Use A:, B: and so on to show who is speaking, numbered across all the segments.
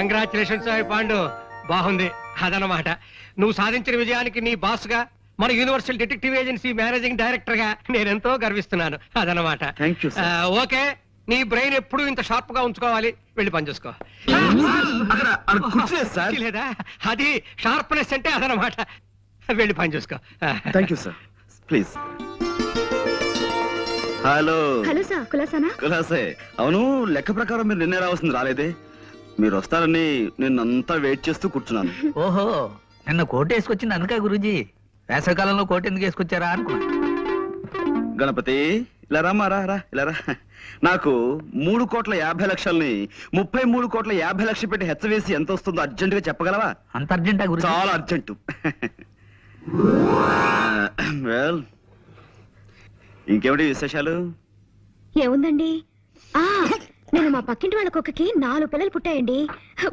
A: Congratulations Pandu, బాగుంది. అదనమాట నువ్వు సాధించిన విజయానికి నీ బాస్ గా, మన universal detective agency managing director గా నేనెంతో గర్విస్తున్నాను. అదనమాట. ఓకే, నీ బ్రెయిన్ ఎప్పుడు ఇంత షార్ప్ గా ఉంచుకోవాలి. వెళ్ళి పని చూసుకో. లేదా అది షార్ప్నెస్ అంటే అదనమాట. వెళ్ళి పని చూసుకో.
B: ప్లీజ్. హలో
C: హలో సార్, కులాసానా?
B: కులాసే. అవును, లెక్క ప్రకారం మీరు నిన్నే రావాల్సింది రాలేదే. మీరు వస్తారని నిన్నంతా వెయిట్ చేస్తూ కూర్చున్నాను.
D: ఓహో, నిన్న కోట్ వేసుకొచ్చింది అందుకే గురూజీ. వేసవికాలంలో కోట్ ఎందుకు వేసుకొచ్చారా అనుకున్నా.
B: గణపతి, ఇలా రామా, రా ఇలా రా. నాకు 3,50,00,000ని 33,50,00,000 పెట్టి హెచ్చవేసి ఎంత వస్తుందో అర్జెంట్ గా చెప్పగలవా?
D: అంత అర్జెంటా గురూజీ?
B: చాలా అర్జెంటు. వెల్, ఇంకేమిటి విశేషాలు?
C: ఏముందండి, నేను మా పక్కింటి వాళ్ళ కుక్కకి 4 పిల్లలు పుట్టాయండి.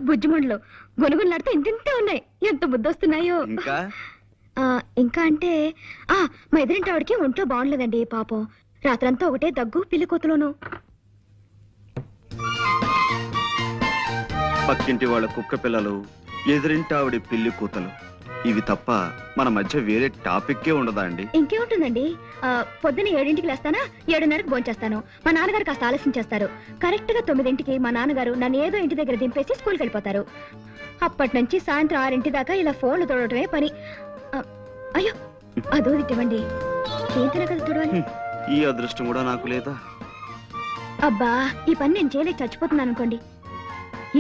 C: బుజ్జిమండలు గొనుగులాడితే ఇంతింతే ఉన్నాయి. ఎంత బుద్ధొస్తున్నాయో. ఇంకా అంటే మా ఎదురింటి ఆవిడకి ఒంట్లో బాగుండలేదండి పాపం. రాత్రంతా ఒకటే దగ్గు, పిల్లి కోతలోను.
B: పక్కింటి వాళ్ళ కుక్క పిల్లలు, ఎదురింటి ఆవిడ పిల్లి కూతలు, ఇవి తప్ప మన మధ్య వేరే టాపిక్కే ఉండదా అండి?
C: ఇంకేముంటుందండి, పొద్దున 7ంటికి లేస్తానా, 7:30కి భోంచేస్తాను. మా నాన్నగారు కాస్త ఆలస్యం చేస్తారు. కరెక్ట్ గా 9ంటికి మా నాన్నగారు నన్ను ఏదో ఇంటి దగ్గర దింపేసి స్కూల్కి వెళ్ళిపోతారు. అప్పటి నుంచి సాయంత్రం 6 దాకా ఇలా ఫోన్లు తోడటమే పని. అయ్యో, అదో తిట్టవండి. ఏంటనే కదా చూడాలి.
B: ఈ అదృష్టం కూడా నాకు లేదా?
C: అబ్బా, ఈ పని నేను చేయలేక చచ్చిపోతున్నాను అనుకోండి.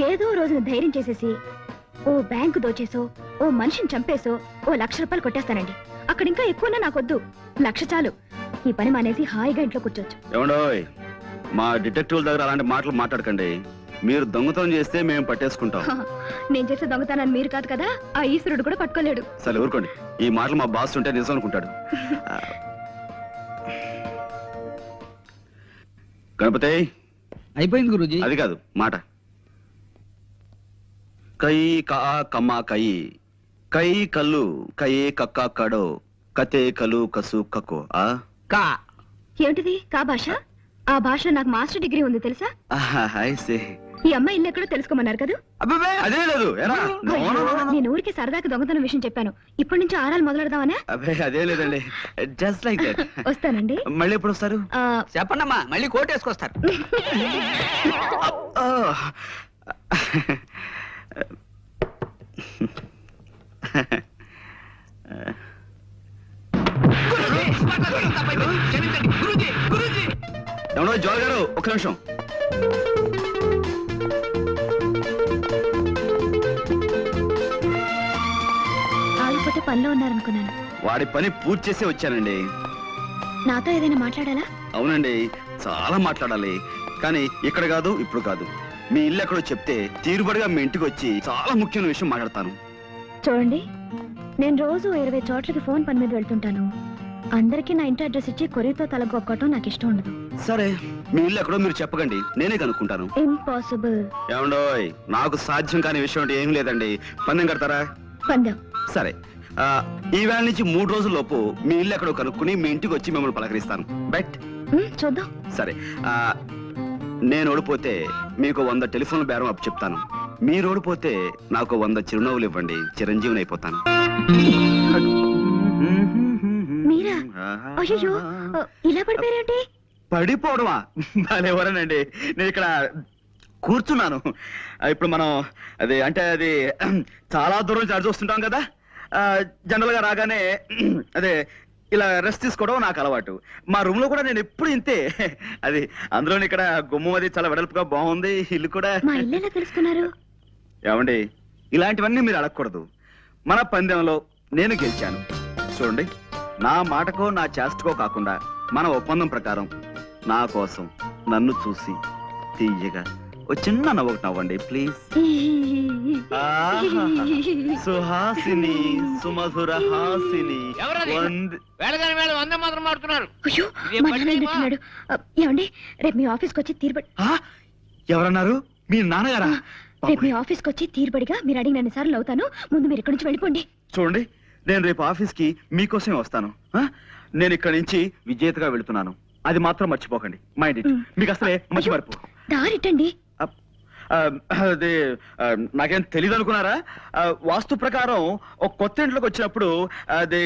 C: ఏదో రోజున ధైర్యం చేసేసి ఓ బ్యాంకు దోచేసో, ఓ మనిషిని చంపేసో ఓ 1,00,000 రూపాయలు కొట్టేస్తానండి. అక్కడ ఇంకా ఎక్కువనా నాకొద్దు, 1,00,000 చాలు. ఈ పని మానేసి హాయిగా ఇంట్లో కూర్చోవచ్చు.
B: ఏమండోయ్, మా డిటెక్టివ్ దగ్గర అలాంటి మాటలు మాట్లాడకండి. మీరు దొంగతనం చేస్తే మేము పట్టేసుకుంటాం.
C: నేను చేసే దొంగతనాన్ని మీరు కాదు కదా, ఆ ఈశ్వరుడు కూడా పట్టుకోలేడు.
B: సరే ఊరుకోండి. ఈ మాటలు మా బాస్ ఉంటే నిజం అనుకుంటాడు. గణపతి,
D: అయిపోయింది గురూజీ.
B: అది కాదు మాట. కై కా కమ్మ కై, కై కల్లు కై కక్క కడో, కతే కలు కసు కకో.
D: కా
C: ఏమిటిది కా భాష? ఆ భాషలో నాకు మాస్టర్ డిగ్రీ ఉంది తెలుసా? ఈ అమ్మాయి ఇల్లు ఎక్కడో తెలుసుకోమన్నారు కదా.
B: అదే లేదు.
C: నేను ఊరికి సరదాకి దొంగతనం విషయం చెప్పాను. ఇప్పటి నుంచి ఆరాలు మొదలెడదామనే.
B: అదే లేదండి, జస్ట్ లైక్ దట్.
C: వస్తానండి.
B: మళ్ళీ ఎప్పుడు వస్తారు?
D: చెప్పండమ్మా, మళ్ళీ కోట్ వేసుకొస్తారు.
B: ఎవడో జోల్ గారు, ఒక్క నిమిషం.
C: ఆగిపోతే పనిలో ఉన్నారనుకున్నాను.
B: వాడి పని పూర్తి చేసే వచ్చానండి.
C: నాతో ఏదైనా మాట్లాడాలా?
B: అవునండి, చాలా మాట్లాడాలి. కానీ ఇక్కడ కాదు, ఇప్పుడు కాదు. మీ ఇల్లు ఎక్కడో చెప్తే తీరుబడిగా మీ ఇంటికి వచ్చి చాలా ముఖ్యమైన విషయం మాట్లాడతాను.
C: చూడండి, నేను రోజు 20 చోట్లకి ఫోన్ పని మీద వెళ్తుంటాను. అందరికీ నా ఇంటి అడ్రస్ ఇచ్చి కొరియతో తలగొక్కటం నాకు ఇష్టం ఉండదు.
B: సరే, మీ ఇల్లు ఎక్కడో మీరు చెప్పకండి, నేనే కనుక్కుంటాను.
C: ఇంపాసిబుల్.
B: ఏమండోయ్, నాకు సాధ్యం కాని విషయం అంటే ఏం లేదండి. పందెం కడతారా?
C: పందెం.
B: సరే, ఈ వేళ నుంచి 3 రోజుల్లోపు మీ ఇల్లు ఎక్కడో కనుక్కుని మీ ఇంటికి వచ్చి మిమ్మల్ని పలకరిస్తాను. బెట్?
C: చూద్దాం.
B: సరే, నేను ఓడిపోతే మీకు 100 టెలిఫోన్ బేరం అప్పు చెప్తాను. మీరు ఓడిపోతే నాకు 100 చిరునవ్వులు ఇవ్వండి, చిరంజీవిని అయిపోతాను.
C: మీరా? అయ్యో, ఇలా పడిపోయారేంటి?
B: పడిపోవడమా? ఎవరనండి, నేను ఇక్కడ కూర్చున్నాను. ఇప్పుడు మనం అది చాలా దూరం నుంచి అడిచి వస్తుంటాం కదా. జనరల్ గా రాగానే అదే ఇలా రెస్ట్ తీసుకోవడం నాకు అలవాటు. మా రూమ్ లో కూడా నేను ఎప్పుడు ఇంతే. అది అందులో ఇక్కడ గుమ్మం అది చాలా వెడల్పుగా బాగుంది. ఇల్లు కూడా.
C: తెలుసుకున్నారు?
B: ఏమండి, ఇలాంటివన్నీ మీరు అడగకూడదు. మన పందెంలో నేను గెలిచాను. చూడండి, నా మాటకో నా చేష్టకో కాకుండా మన ఒప్పందం ప్రకారం నా కోసం నన్ను చూసి తీయగా ఓ చిన్న నవ్వు నవ్వండి ప్లీజ్. సుహాసిని, సుమధుర హాసిని.
C: ఏమండి, రేపు మీ ఆఫీస్కి వచ్చి తీరుబడి.
B: ఎవరన్నారు? మీ నాన్నగారా?
C: రేపు మీ ఆఫీస్కి వచ్చి తీరుబడిగా మీరు అడిగిన అన్నిసార్లు అవుతాను. ముందు మీరు ఇక్కడి నుంచి వెళ్ళిపోండి.
B: చూడండి, నేను రేపు ఆఫీస్కి మీకోసమే వస్తాను. నేను ఇక్కడి నుంచి విజేతగా వెళుతున్నాను. అది మాత్రం మర్చిపోకండి. Mind it. మీకు అసలే మంచి మర్పు.
C: దారిట్టండి.
B: అది నాకేం తెలియదు అనుకున్నారా? వాస్తు ప్రకారం ఒక కొత్త ఇంట్లోకి వచ్చినప్పుడు అది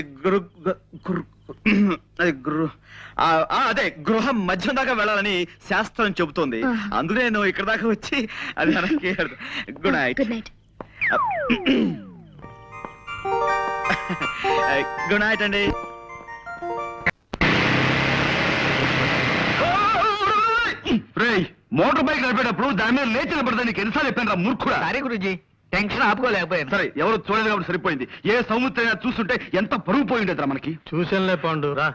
B: అదే గృహం మధ్యం దాకా వెళ్ళాలని శాస్త్రం చెబుతోంది. అందుకే నేను ఇక్కడ దాకా వచ్చి అది good night.
C: Good night.
B: Good night అండి. మోటార్ బైక్ నడిపేటప్పుడు దాని మీద లేచి నిలబడదా నీకు ఎన్నిసార్లు చెప్పాను మూర్ఖుడా?
D: సారీ గురుజీ, టెన్షన్ ఆపుకోలేకపోయాను.
B: సరే, ఎవరు చూడలేదు కాబట్టి సరిపోయింది. ఏ సముద్రం చూస్తుంటే ఎంత పరుగు పోయిండేదిరా మనకి.
A: చూసానులే పాండు రా.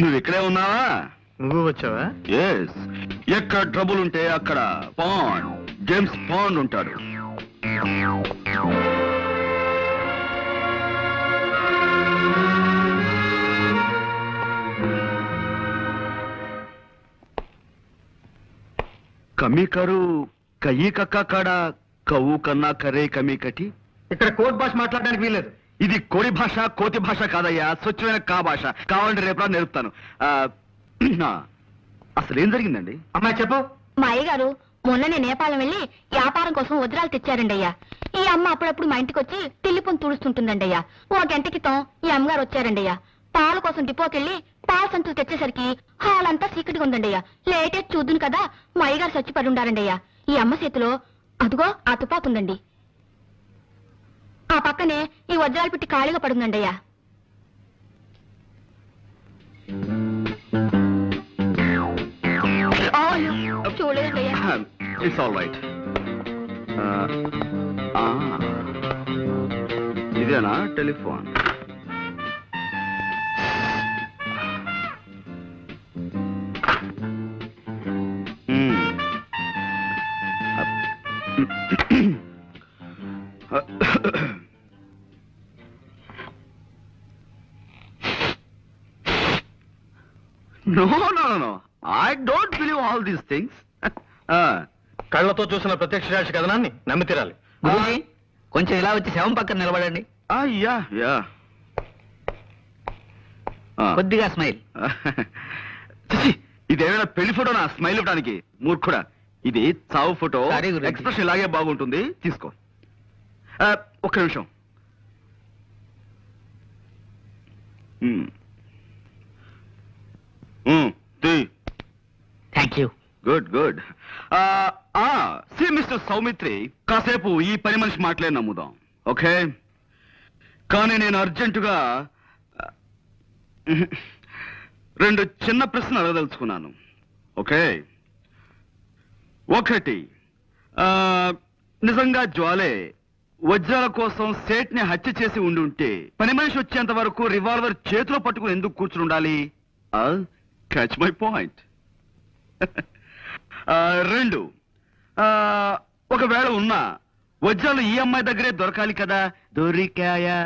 B: నువ్వు ఇక్కడే ఉన్నావా?
A: నువ్వు వచ్చావా?
B: ఎస్. ఎక్కడ ట్రబుల్ ఉంటే అక్కడ పాండ్, జేమ్స్ పాండ్ ఉంటాడు. కమి కరు కయ్యి కక్క కాడ కవ్వు కన్నా కరే కమి కటి.
A: ఇక్కడ కోర్ట్ భాష మాట్లాడడానికి వీల్లేదు.
B: ఇది కోడి భాష, కోతి భాష కాదయ్యా, స్వచ్ఛమైన కా భాష. కావాలంటే రేపు నేర్పుతాను. అసలు ఏం జరిగిందండి?
A: అమ్మాయి చెప్పు.
C: మా అయ్యగారు మొన్ననే నేపాళం వెళ్ళి వ్యాపారం కోసం వజ్రాలు తెచ్చారండి అయ్యా. ఈ అమ్మ అప్పుడప్పుడు మా ఇంటికి వచ్చి తిల్లిపొని తుడుస్తుంటుందండి అయ్యా. ఓ గంట క్రితం ఈ అమ్మగారు వచ్చారండి అయ్యా. పాల కోసం డిపోకెళ్ళి పాల సంచులు తెచ్చేసరికి హాల్ అంతా సీక్రెట్గా ఉందండి అయ్యా. లేటెస్ట్ చూద్దును కదా మా అయ్యగారు చచ్చిపడి ఉండారండి అయ్యా. ఈ అమ్మ చేతిలో అదుగో ఆ తుపాకు ఉందండి. ఆ పక్కనే ఈ వజ్రాలు పెట్టి ఖాళీగా పడుందండి అయ్యా. చూడలేదండి అయ్యా.
B: It's all right. ఇదేనా telephone? No, no, no, no. I don't believe all these things.
A: కళ్ళతో చూసిన ప్రత్యక్ష సాక్షి కథనాన్ని నమ్మి తీరాలి.
D: గురుజీ, కొంచెం ఇలా వచ్చి శవం పక్కన నిలబడండి.
B: Yeah yeah.
D: కొద్దిగా స్మైల్.
B: ఇదేమైనా పెళ్లి ఫోటోనా స్మైల్ ఇవ్వడానికి? మూర్ఖుడా, ఇది చావు ఫోటో.
D: Sorry, గురూజీ.
B: ఎక్స్ప్రెషన్ ఇలాగే బాగుంటుంది, తీసుకో. ఒక్క నిమిషం.
D: Thank you.
B: Good good. See mister Soumitri, కాసేపు ఈ పని మనిషి మాటలే నమ్ముదాం, ఓకే? కానీ నేను అర్జెంటుగా రెండు చిన్న ప్రశ్నలు అడగదలుచుకున్నాను, ఓకే? ఒకటి, నిజంగా జ్వాలే వజ్రాల కోసం సేట్ ని హత్య చేసి ఉండుంటే పని మనిషి వచ్చేంత వరకు రివాల్వర్ చేతిలో పట్టుకుని ఎందుకు కూర్చుని ఉండాలి? Catch my point. రెండు, ఒకవేళ ఉన్నా వజ్రాలు ఈ అమ్మాయి దగ్గరే దొరకాలి కదా, దొరికాయా?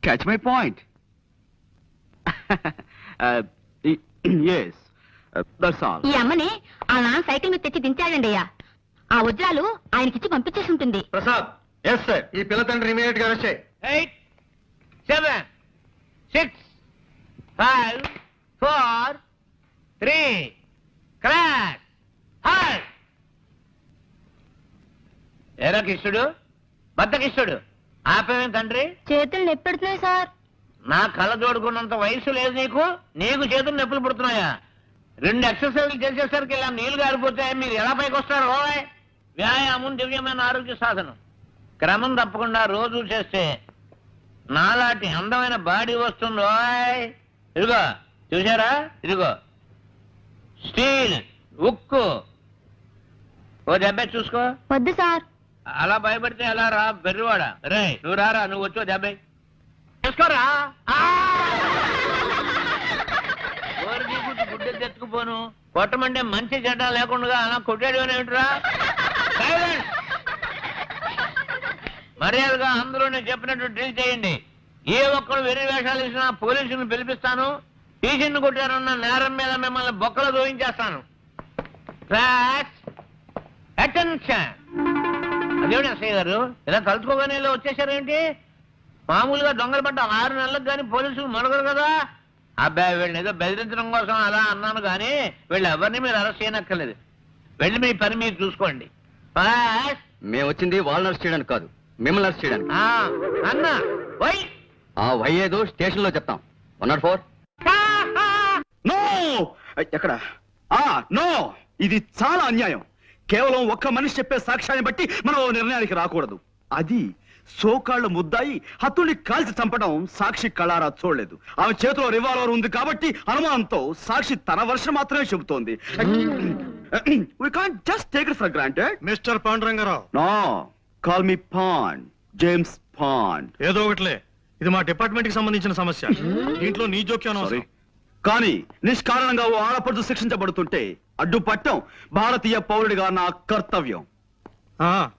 B: Catch my point. Yes, that's all.
C: ఈ అమ్మని ఆ నాన్న సైకిల్ మీద తెచ్చి దించాడండి అయ్యా. ఆ వజ్రాలు ఆయనకిచ్చి పంపించేసి ఉంటుంది.
A: ప్రసాద్. Yes sir. ఈ పిల్ల తండ్రి ఇమీడియట్ గా వచ్చాయి.
E: 8, 7, 6, 5, 4, 3, క్లాస్ హాల్. ఎరా కిష్టుడు, బద్ద కిష్టుడు, ఆపేమేం తండ్రి?
C: చేతులు నొప్పెడుతున్నాయి సార్.
E: నా కళ్ళ జోడుకున్నంత వయసు లేదు నీకు. నీకు చేతులు నొప్పులు పుడుతున్నాయా? 2 ఎక్సర్సైజ్లు చేసేసరికి ఇలా నీళ్లు గారిపోతే మీరు ఎలా పైకి వస్తారు? ఓయ్, వ్యాయామం దివ్యమైన ఆరోగ్య సాధనం. క్రమం తప్పకుండా రోజు చేస్తే నాలాంటి అందమైన బాడీ వస్తుంది. ఓయ్, ఇదిగో చూసారా, ఇదిగో స్టీల్, ఉక్కు. ఓ దెబ్బ చూసుకో.
C: వద్దు సార్.
E: అలా భయపడితే ఎలా రా బెర్రివాడా? రే నువ్వు రారా, నువ్వు వచ్చో దెబ్బ చూసుకోరా. గుడ్డలు తెచ్చుకుపోను. కొట్టమంటే మంచి చెడ్డ లేకుండా అలా కొట్టాడు ఏమిట్రా? మర్యాదగా అందరూ నేను చెప్పినట్టు డ్రిల్ చేయండి. ఏ ఒక్కరు వెర్రి వేషాలు ఇచ్చినా పోలీసులను పిలిపిస్తాను. టీచర్ని కొట్టారన్న నేరం మీద మిమ్మల్ని బొక్కలు దోయించేస్తాను. అటెన్షన్. అదేమిటి అసయ్య గారు, ఇలా కలుసుకోగానే ఇలా వచ్చేసారేంటి? మామూలుగా దొంగలు పడ్డ 6 నెలలకు కానీ పోలీసులు మొదలగరు కదా. అబ్బాయి వీళ్ళని ఏదో బెదిరించడం కోసం అలా అన్నాను కానీ వీళ్ళు ఎవరిని మీరు అరెస్ట్ చేయనక్కర్లేదు. వెళ్ళి మీ పని మీరు చూసుకోండి. పాస్.
B: మేము వచ్చింది వాళ్ళు నర్స్ చేయడానికి కాదు, మిమ్మల్ని నర్స్ చేయడానికి.
E: ఆ, అన్న వై
B: ఆ వై ఏదో స్టేషన్ లో చెప్తాం. 104. నో, ఎక్కడ? నో, ఇది చాలా అన్యాయం. కేవలం ఒక్క మనిషి చెప్పే సాక్ష్యాన్ని బట్టి మనం ఓ నిర్ణయానికి రాకూడదు. అది సోకాళ్ళ ముద్దాయి హత్తుని కాల్చి చంపడం సాక్షి కళారా చూడలేదు. ఆమె చేతిలో రివాల్వర్ ఉంది కాబట్టి అనుమానంతో సాక్షి తన వర్షం మాత్రమే చెబుతోంది. We can't just take it for granted.
F: Mister Panduranga Rao,
B: No, call me Pond, James Pond.
F: ఏదో ఒకటిలే, ఇది మా డిపార్ట్మెంట్ కి సంబంధించిన సమస్య. దీంట్లో నీ జోక్యం
B: Sorry.
F: అవసరం.
B: కానీ నిష్కారణంగా ఓ ఆడపడుచు శిక్షించబడుతుంటే అడ్డుపట్టం భారతీయ పౌరుడిగా నా కర్తవ్యం.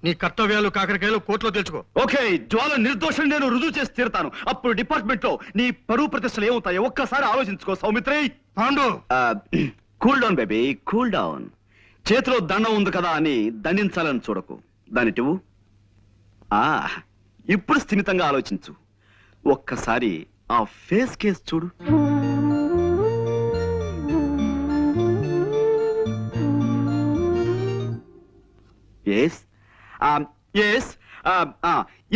F: నీ కర్తవ్యాలు కాకరకాయలు కోర్టులో తెలుసుకో.
B: ఓకే, జ్వాల నిర్దోషం నేను రుజువు చేసి తీరుతాను. అప్పుడు డిపార్ట్మెంట్ లో నీ పరువు ప్రతిష్టలు ఏమవుతాయో ఒక్కసారి ఆలోచించుకో Saumitri.
F: Pandu,
B: cool down baby, cool down. చేతిలో దండం ఉంది కదా అని దండించాలని చూడకు. దానిటివు. ఇప్పుడు స్థిమితంగా ఆలోచించు. ఒక్కసారి ఆ ఫేస్ కేస్ చూడు. ఎస్ ఎస్,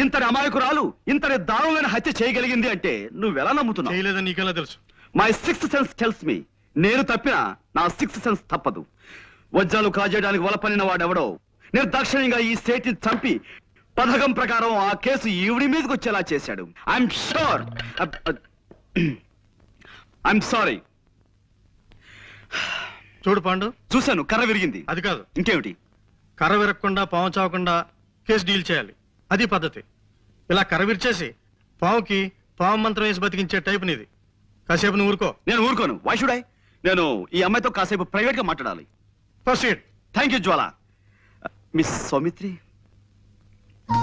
B: ఇంతటి అమాయకురాలు ఇంతటి దారుణమైన హత్య చేయగలిగింది అంటే నువ్వెలా నమ్ముతున్నావు?
F: చేయలేదని నీకెలా తెలుసు?
B: My sixth sense tells me. నేను తప్పినా నా సిక్స్త్ సెన్స్ తప్పదు. వజ్రాలు కాజేయడానికి వలపనిన వాడెవడో నిర్దాక్షిణ్యంగా ఈ సేటిని చంపి పథకం ప్రకారం ఆ కేసు ఈవిడి మీదకి వచ్చేలా చేశాడు. I'm sure. I'm sorry.
F: చూడు పాండు,
B: చూశాను, కర్ర విరిగింది.
F: అది కాదు,
B: ఇంకేమిటి?
F: కర్ర విరగకుండా పాము చావకుండా కేసు డీల్ చేయాలి. అది పద్ధతి. ఇలా కర్ర విరిచేసి పాముకి పాము మంత్రం వేసి బతికించే టైప్ నీది. కాసేపు నువ్వు ఊరుకో.
B: నేను ఊరుకోను. Why should I? నేను ఈ అమ్మాయితో కాసేపు ప్రైవేట్ గా మాట్లాడాలి.
F: Proceed.
B: Thank you Jwala. Miss Soumitri,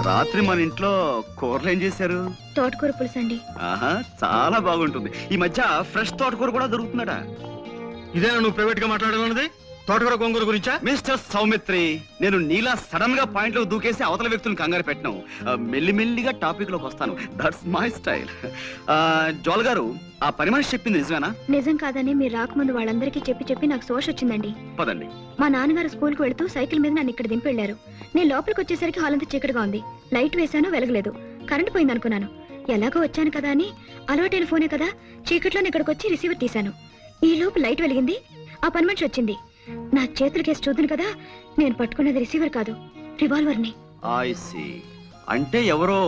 B: రాత్రి మన ఇంట్లో కూరలు ఏం చేశారు?
C: తోటకూర పులుసు అండి.
B: ఆహా, చాలా బాగుంటుంది. ఈ మధ్య ఫ్రెష్ తోటకూర కూడా దొరుకుతున్నాడా?
F: ఇదేనా నువ్వు ప్రైవేట్ గా మాట్లాడాలన్నది? తోటకూర గోంగూర గురించా?
B: మిస్టర్ సౌమిత్రి, నేను నీలా సడన్ గా పాయింట్ లో దూకేసి అవతల వ్యక్తులను కంగారు పెట్టను. మెల్లిమెల్లిగా టాపిక్ లోకి వస్తాను. That's my style. జోల్ గారు, ఆ పని మనిషి చెప్పింది నిజమేనా?
C: నిజం కాదని మీరు రాకముందు వాళ్ళందరికీ చెప్పి నాకు సోష్ వచ్చిందండి.
B: పదండి.
C: మా నాన్నగారు స్కూల్కి వెళ్తూ సైకిల్ మీద నన్ను ఇక్కడ దింపి వెళ్ళారు. నేను లోపలికి వచ్చేసరికి హాల్ అంతా చీకటిగా ఉంది. లైట్ వేశాను, వెలగలేదు. కరెంట్ పోయింది అనుకున్నాను. ఎలాగో వచ్చాను కదా అని అలవాటైన ఫోనే కదా, చీకట్లోనే ఇక్కడికి వచ్చి రిసీవర్ తీశాను. ఈ లోపు లైట్ వెలిగింది. ఆ పని మనిషి వచ్చింది. నా చేతుల కేసు చూద్దును కదా, నేను పట్టుకున్నది రిసీవర్ కాదు, రివాల్వర్ ని.
B: I see. అంటే ఎవరో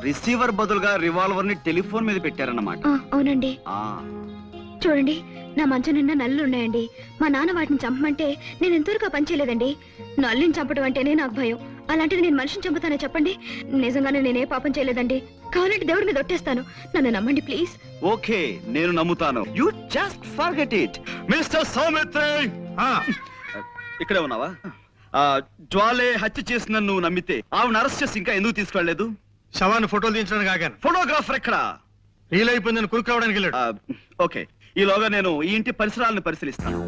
B: రిసీవర్ బదులుగా రివాల్వర్ ని టెలిఫోన్ మీద పెట్టారన్నమాట.
C: అవునండి. చూడండి, నా మంచం నిన్న నల్లులు ఉన్నాయండి. మా నాన్న వాటిని చంపమంటే నేను ఎంతవరకు ఆ పని చేయలేదండి. నల్లుని చంపడం అంటేనే నాకు భయం. అలాంటిది నేను మనిషిని చంపుతానే చెప్పండి? నిజంగానే నేనే పాపం చేయలేదండి. కావాలంటే దేవుడి మీద ఒట్టేస్తాను. నన్ను నమ్మండి ప్లీజ్.
B: ఓకే, నేను నమ్ముతాను. You just forget it. Mister Saumitri, ఇక్కడే ఉన్నావా? జ్వాలే హత్య చేసిన నువ్వు నమ్మితే ఆవిడ అరెస్ట్ చేసి ఇంకా ఎందుకు తీసుకెళ్లలేదు?
F: శవాన్ని ఫోటోలు తీయించడానికి ఆగాను.
B: ఫోటోగ్రాఫర్ ఎక్కడ?
F: రీల్ అయిపోయిందని కురుకు రావడానికి వెళ్ళాడు.
B: ఓకే, ఈలోగా నేను ఈ ఇంటి పరిసరాలను పరిశీలిస్తాను.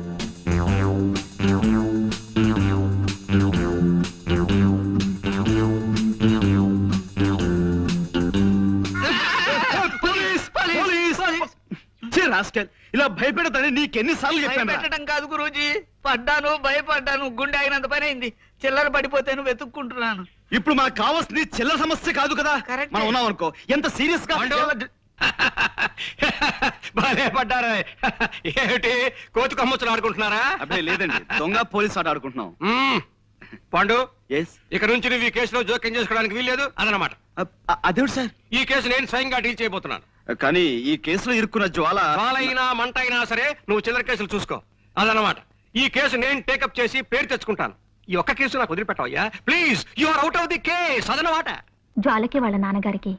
B: ఇలా భయపెడతానే నీకెన్నిసార్లు చెప్పాను?
D: పెట్టడం కాదు గురూజీ, పడ్డాను, భయపడ్డాను, గుండె అయినంత పని అయింది. చిల్లర పడిపోతేను వెతుక్కుంటున్నాను.
B: ఇప్పుడు మనకు కావాల్సింది చిల్లర సమస్య కాదు కదా.
D: Correct.
B: మనం ఉన్నాం అనుకో, ఎంత సీరియస్ గా
A: బాగా పడ్డారా? ఏమిటి కోతి కమ్మొచ్చులు ఆడుకుంటున్నారా?
B: అప్పుడే లేదండి, దొంగ పోలీస్ ఆట ఆడుకుంటున్నాం.
A: పాండు,
B: ఎస్.
A: ఇక నుంచి నువ్వు ఈ కేసులో జోక్యం చేసుకోవడానికి వీల్లేదు అదనమాట.
B: అదేమిటి సార్?
A: ఈ కేసు నేను స్వయంగా డీల్ చేయబోతున్నాను.
B: కానీ ఈ కేసులో ఇరుక్కున్న జ్వాల
A: వాళ్ళైనా మంట అయినా సరే నువ్వు చిల్లర కేసులు చూసుకో అదనమాట. ఈ కేసు నేను టేకప్ చేసి పేరు తెచ్చుకుంటాను. ఈ ఒక్క కేసు నాకు వదిలిపెట్టవయ్యా please. You are out of the case అదనమాట.
C: జ్వాలకి వాళ్ళ నాన్నగారికి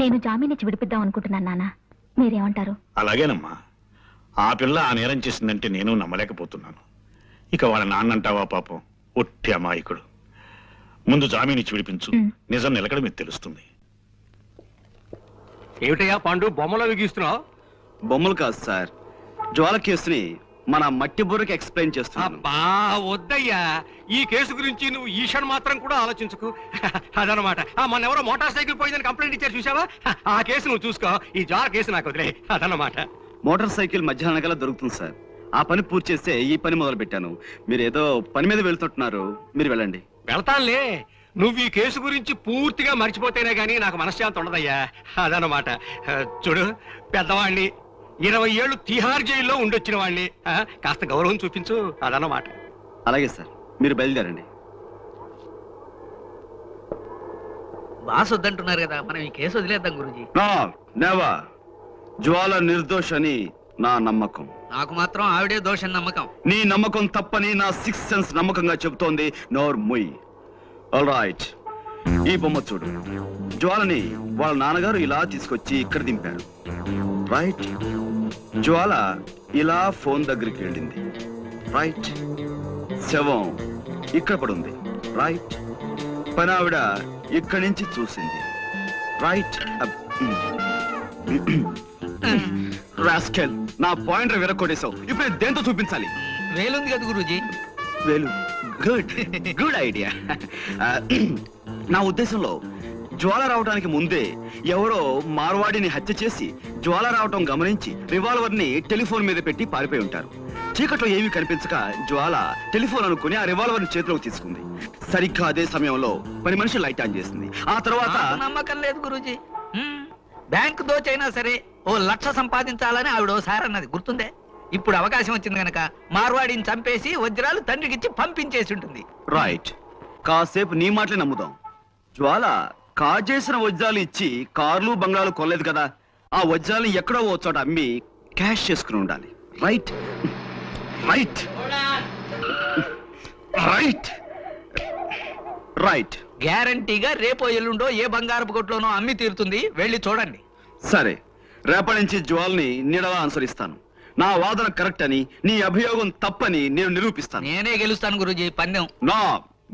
C: నేను జామీన్ ఇచ్చి విడిపిద్దాం అనుకుంటున్నాను. నాన్న, మీరేమంటారు?
G: అలాగేనమ్మా. ఆ పిల్ల ఆ నేరం చేసిందంటే నేను నమ్మలేకపోతున్నాను. ఇక వాళ్ళ నాన్నంటావా పాపం, ఒట్టి అమాయకుడు. ముందు జామీన్ ఇచ్చి విడిపించు, నిజం నిలకడ మీకు తెలుస్తుంది.
A: ఏమిటయ్యా పాండు బొమ్మలో విగిస్తున్నావు?
B: బొమ్మలు కాదు సార్, జ్వాల కేసుని మన మట్టి బుర్రకి ఎక్స్ప్లెయిన్ చేస్తున్నాను.
A: అబ్బా వద్దయ్యా, ఈ కేసు గురించి నువ్వు ఈషన్ మాత్రం కూడా ఆలోచించుకు అదనమాట. మన ఎవరో మోటార్ సైకిల్ పోయిందని కంప్లైంట్ ఇచ్చారు చూసావా? ఆ కేసు నువ్వు చూసుకో, ఈ జార్ కేసు నాకు వదిలే అదనమాట.
B: మోటార్ సైకిల్ మధ్యాహ్నం కల్లా దొరుకుతుంది సార్. ఆ పని పూర్తి చేస్తే ఈ పని మొదలు పెట్టాను. మీరు ఏదో పని మీద వెళ్తుంటున్నారు, మీరు వెళ్ళండి.
A: వెళ్తానులే. నువ్వు ఈ కేసు గురించి పూర్తిగా మర్చిపోతేనే గానీ నాకు మనశ్శాంతి ఉండదయ్యా. అదనమాట. చూడు, పెద్దవాణ్ణి 20 ఏళ్ళు తిహార్ జైల్లో ఉండొచ్చిన వాణ్ణి. కాస్త గౌరవం చూపించు. అదనమాట.
B: అలాగే సార్, మీరు బయలుదేరండి.
D: బాస్ వద్దంటున్నారు కదా, మనం ఈ కేసు వదిలేద్దాం గురుజీ.
B: నా నెవర్. జ్వాల నిర్దోష్ అని నా నమ్మకం.
D: నాకు మాత్రం ఆవిడే దోషం నమ్మకం.
B: నీ నమ్మకం తప్పని నా 6th సెన్స్ నమ్మకంగా చెబుతోంది. నోర్ ముయ్. ఆల్ రైట్, ఈ బొమ్మ చూడు. జ్వాలని వాళ్ళ నాన్నగారు ఇలా తీసుకొచ్చి ఇక్కడ దింపారు. రైట్. జ్వాల ఇలా ఫోన్ దగ్గరికి వెళ్ళింది. రైట్. శవం ఇక్కడ పడుంది. రైట్. పని ఆవిడ ఇక్కడి నుంచి చూసింది. రైట్. రాస్కెల్, నా పాయింటర్ విరక్కొట్టేశావు. ఇప్పుడు నేను దేంతో చూపించాలి?
D: వేలుంది కదా గురూజీ.
B: వేలు. Good good idea. నా ఉద్దేశంలో జ్వాల రావడానికి ముందే ఎవరో మార్వాడిని హత్య చేసి జ్వాల రావటం గమనించి రివాల్వర్ ని టెలిఫోన్ మీద పెట్టి పారిపోయి ఉంటారు. చీకట్లో ఏమీ కనిపించక జ్వాల టెలిఫోన్ అనుకుని ఆ రివాల్వర్ ని చేతిలోకి తీసుకుంది. సరిగ్గా అదే సమయంలో పని మనిషి లైట్ ఆన్ చేసింది. ఆ తర్వాత
D: నాకు నమ్మకం లేదు గురూజీ. బ్యాంకు దోచైనా సరే 1,00,000 సంపాదించాలని ఆవిడ ఓసారి అన్నది గుర్తుందే. ఇప్పుడు అవకాశం వచ్చింది గనక మార్వాడిని చంపేసి వజ్రాలు తండ్రికిచ్చి పంపించేసి ఉంటుంది.
B: రైట్. కాసేపు నీ మాటలే నమ్ముదాం. జ్వాల కాజేసిన వజ్రాలు ఇచ్చి కార్లు బంగ్లాలు కొనలేదు కదా. ఆ వజ్రాలను ఎక్కడో ఓ చోట అమ్మి క్యాష్ చేసుకుని ఉండాలి. రైట్. రైట్. రైట్. రైట్.
D: గ్యారంటీగా రేపో ఎల్లుండో ఏ బంగారపు కొట్లోనో అమ్మి తీరుతుంది. వెళ్ళి చూడండి.
B: సరే, రేపటి నుంచి జ్వాల్ని నీడలా అనుసరిస్తాను. నా వాదన కరెక్ట్ అని, నీ అభియోగం తప్పని నేను నిరూపిస్తాను.
D: నేనే గెలుస్తాను గురూజీ. పందెం
B: నా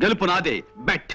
B: గెలుపు నాదే. బెట్.